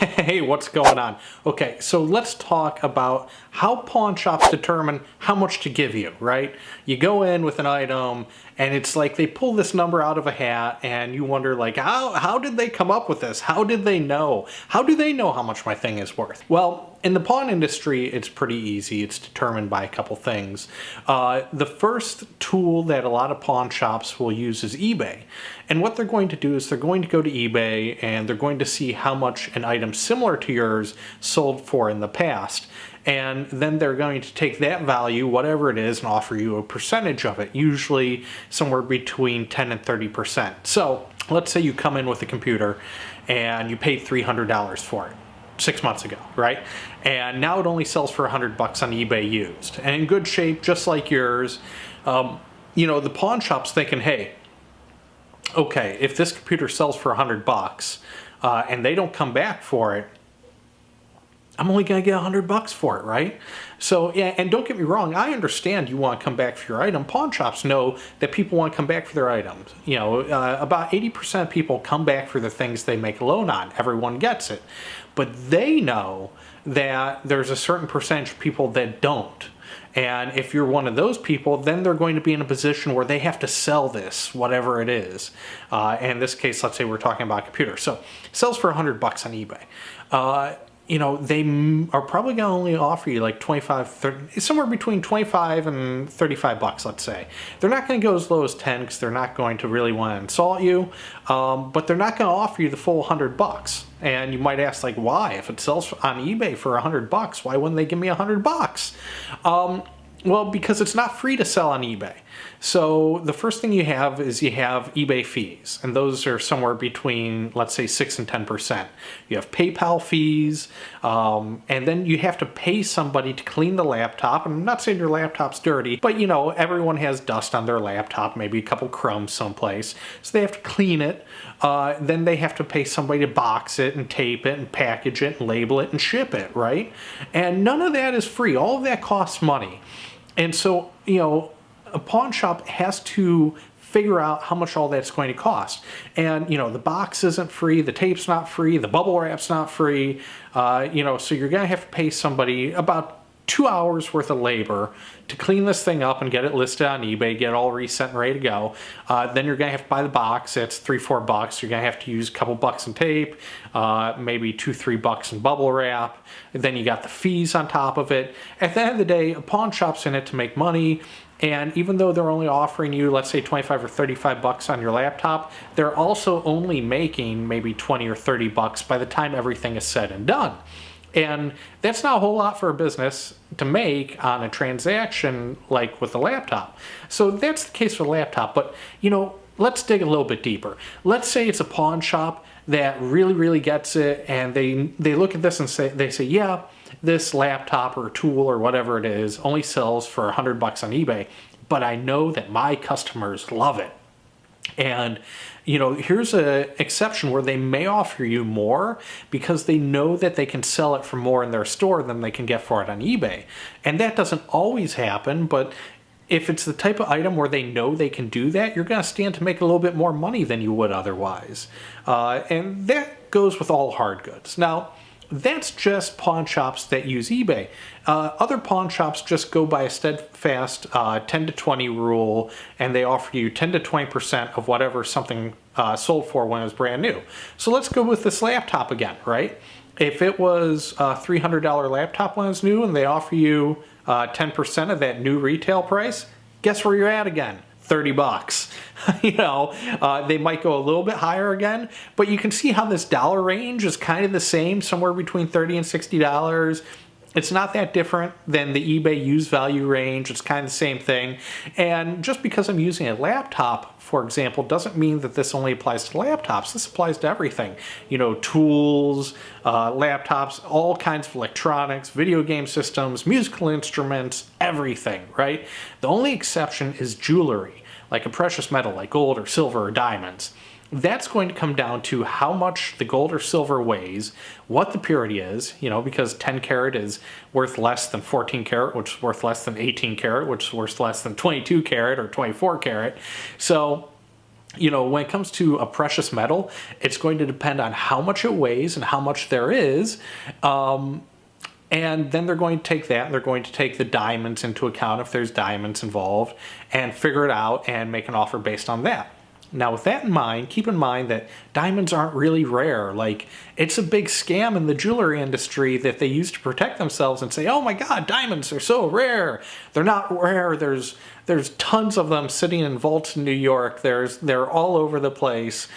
Hey, what's going on? Okay, so let's talk about how pawn shops determine how much to give you, right? You go in with an item and it's like they pull this number out of a hat and you wonder like, how did they come up with this? How did they know? How do they know how much my thing is worth? Well, in the pawn industry, it's pretty easy. It's determined by a couple things. The first tool that a lot of pawn shops will use is eBay. And what they're going to do is they're going to go to eBay and they're going to see how much an item similar to yours sold for in the past. And then they're going to take that value, whatever it is, and offer you a percentage of it, usually somewhere between 10 and 30%. So let's say you come in with a computer and you paid $300 for it 6 months ago, right? And now it only sells for $100 on eBay used and in good shape, just like yours. The pawn shop's thinking, hey, okay, if this computer sells for $100 and they don't come back for it, I'm only going to get $100 for it, right? So, yeah, and don't get me wrong, I understand you want to come back for your item. Pawn shops know that people want to come back for their items. About 80% of people come back for the things they make a loan on. Everyone gets it. But they know that there's a certain percentage of people that don't. And if you're one of those people, then they're going to be in a position where they have to sell this, whatever it is. In this case, let's say we're talking about a computer. So it sells for $100 on eBay. They are probably going to only offer you like 25, 30, somewhere between 25 and $35, let's say. They're not going to go as low as 10 because they're not going to really want to insult you, but they're not going to offer you the full $100. And you might ask, like, why? If it sells on eBay for $100, why wouldn't they give me $100? Well, because it's not free to sell on eBay. So the first thing you have is you have eBay fees, and those are somewhere between, let's say, 6 and 10%. You have PayPal fees, and then you have to pay somebody to clean the laptop. And I'm not saying your laptop's dirty, but everyone has dust on their laptop, maybe a couple crumbs someplace, so they have to clean it. Then they have to pay somebody to box it and tape it and package it and label it and ship it, right? And none of that is free. All of that costs money. And so, a pawn shop has to figure out how much all that's going to cost. And, the box isn't free, the tape's not free, the bubble wrap's not free, so you're going to have to pay somebody about 2 hours worth of labor to clean this thing up and get it listed on eBay, get it all reset and ready to go. Then you're going to have to buy the box. That's $3-4. You're going to have to use a couple bucks in tape, maybe $2-3 in bubble wrap. And then you got the fees on top of it. At the end of the day, a pawn shop's in it to make money. And even though they're only offering you, let's say, 25 or $35 on your laptop, they're also only making maybe 20 or $30 by the time everything is said and done. And that's not a whole lot for a business to make on a transaction like with a laptop. So that's the case for a laptop. But, let's dig a little bit deeper. Let's say it's a pawn shop that really, really gets it, and they look at this and say, yeah, this laptop or tool or whatever it is only sells for $100 on eBay, but I know that my customers love it. And, here's an exception where they may offer you more because they know that they can sell it for more in their store than they can get for it on eBay. And that doesn't always happen, but if it's the type of item where they know they can do that, you're going to stand to make a little bit more money than you would otherwise. And that goes with all hard goods. Now, that's just pawn shops that use eBay. Other pawn shops just go by a steadfast 10 to 20 rule, and they offer you 10 to 20% of whatever something sold for when it was brand new. So let's go with this laptop again, right? If it was a $300 laptop when it's new and they offer you 10% of that new retail price, guess where you're at again? $30. They might go a little bit higher again, but you can see how this dollar range is kind of the same, somewhere between $30 and $60. It's not that different than the eBay use value range. It's kind of the same thing. And just because I'm using a laptop, for example, doesn't mean that this only applies to laptops. This applies to everything. Tools, laptops, all kinds of electronics, video game systems, musical instruments, everything, right? The only exception is jewelry, like a precious metal like gold or silver or diamonds. That's going to come down to how much the gold or silver weighs, what the purity is, because 10 karat is worth less than 14 karat, which is worth less than 18 karat, which is worth less than 22 karat or 24 karat. So when it comes to a precious metal, it's going to depend on how much it weighs and how much there is. And then they're going to take that, and they're going to take the diamonds into account if there's diamonds involved, and figure it out and make an offer based on that. Now, with that in mind, keep in mind that diamonds aren't really rare. Like, it's a big scam in the jewelry industry that they use to protect themselves and say, oh my God, diamonds are so rare. They're not rare. There's tons of them sitting in vaults in New York. They're all over the place.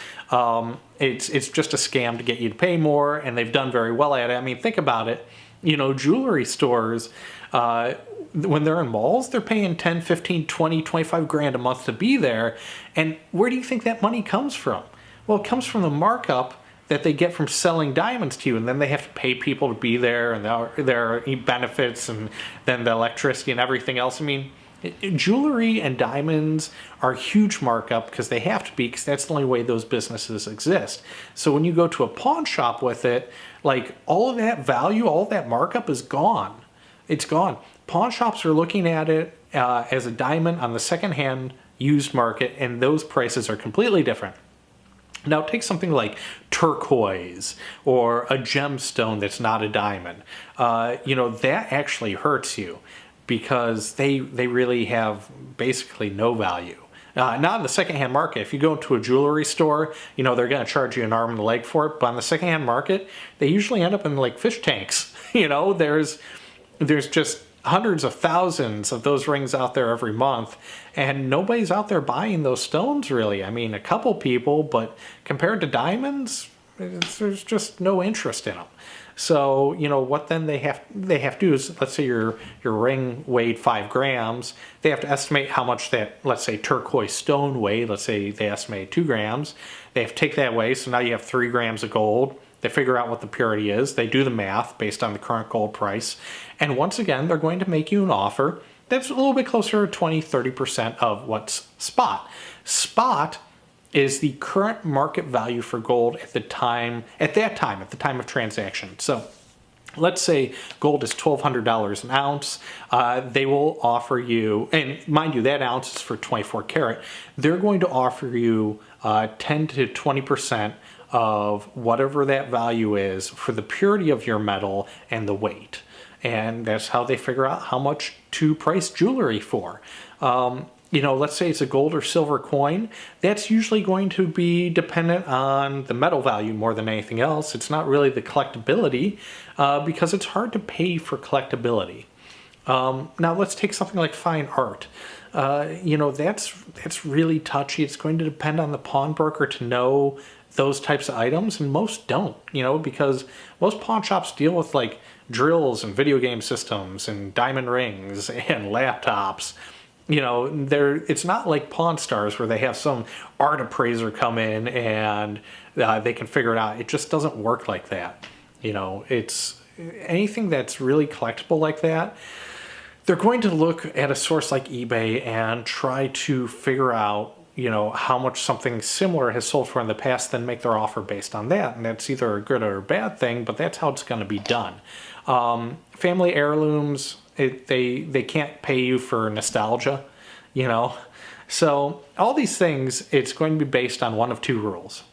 It's just a scam to get you to pay more, and they've done very well at it. I mean, think about it. Jewelry stores, when they're in malls, they're paying 10, 15, 20, 25 grand a month to be there. And where do you think that money comes from? Well, it comes from the markup that they get from selling diamonds to you, and then they have to pay people to be there, and there are benefits, and then the electricity and everything else. I mean, jewelry and diamonds are a huge markup because they have to be, because that's the only way those businesses exist. So when you go to a pawn shop with it, like, all of that value, all of that markup is gone. It's gone. Pawn shops are looking at it as a diamond on the secondhand used market, and those prices are completely different. Now, take something like turquoise or a gemstone that's not a diamond. That actually hurts you, because they really have basically no value. Not in the secondhand market. If you go into a jewelry store, they're going to charge you an arm and a leg for it. But on the secondhand market, they usually end up in like fish tanks. There's just hundreds of thousands of those rings out there every month, and nobody's out there buying those stones really. I mean, a couple people, but compared to diamonds, there's just no interest in them. So, what then they have to do is, let's say your ring weighed 5 grams, they have to estimate how much that, let's say, turquoise stone weighed. Let's say they estimate 2 grams. They have to take that away, so now you have 3 grams of gold. They figure out what the purity is. They do the math based on the current gold price. And once again, they're going to make you an offer that's a little bit closer to 20-30% of what's spot. Spot is the current market value for gold at the time of transaction. So let's say gold is $1,200 an ounce. They will offer you, and mind you, that ounce is for 24 karat. They're going to offer you 10 to 20% of whatever that value is for the purity of your metal and the weight. And that's how they figure out how much to price jewelry for. Let's say it's a gold or silver coin. That's usually going to be dependent on the metal value more than anything else. It's not really the collectability, because it's hard to pay for collectability. Now let's take something like fine art. That's really touchy. It's going to depend on the pawnbroker to know those types of items, and most don't, because most pawn shops deal with like drills and video game systems and diamond rings and laptops. It's not like Pawn Stars where they have some art appraiser come in and they can figure it out. It just doesn't work like that. It's anything that's really collectible like that, they're going to look at a source like eBay and try to figure out how much something similar has sold for in the past, then make their offer based on that. And that's either a good or a bad thing, but that's how it's going to be done. Family heirlooms, they can't pay you for nostalgia, So all these things, it's going to be based on one of 2 rules.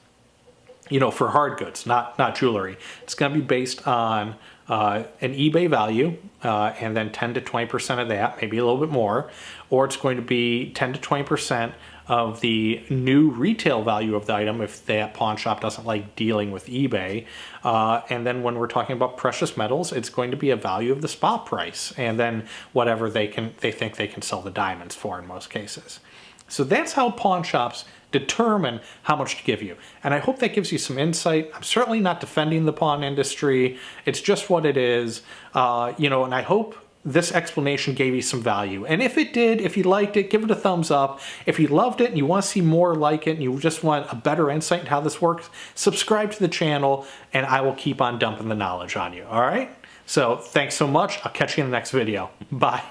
For hard goods, not jewelry. It's going to be based on an eBay value, and then 10 to 20% of that, maybe a little bit more, or it's going to be 10 to 20% of the new retail value of the item if that pawn shop doesn't like dealing with eBay. And then when we're talking about precious metals, it's going to be a value of the spot price, and then whatever they think they can sell the diamonds for in most cases. So that's how pawn shops determine how much to give you. And I hope that gives you some insight. I'm certainly not defending the pawn industry. It's just what it is. And I hope this explanation gave you some value. And if it did, if you liked it, give it a thumbs up. If you loved it and you want to see more like it and you just want a better insight into how this works, subscribe to the channel and I will keep on dumping the knowledge on you. All right? So thanks so much. I'll catch you in the next video. Bye.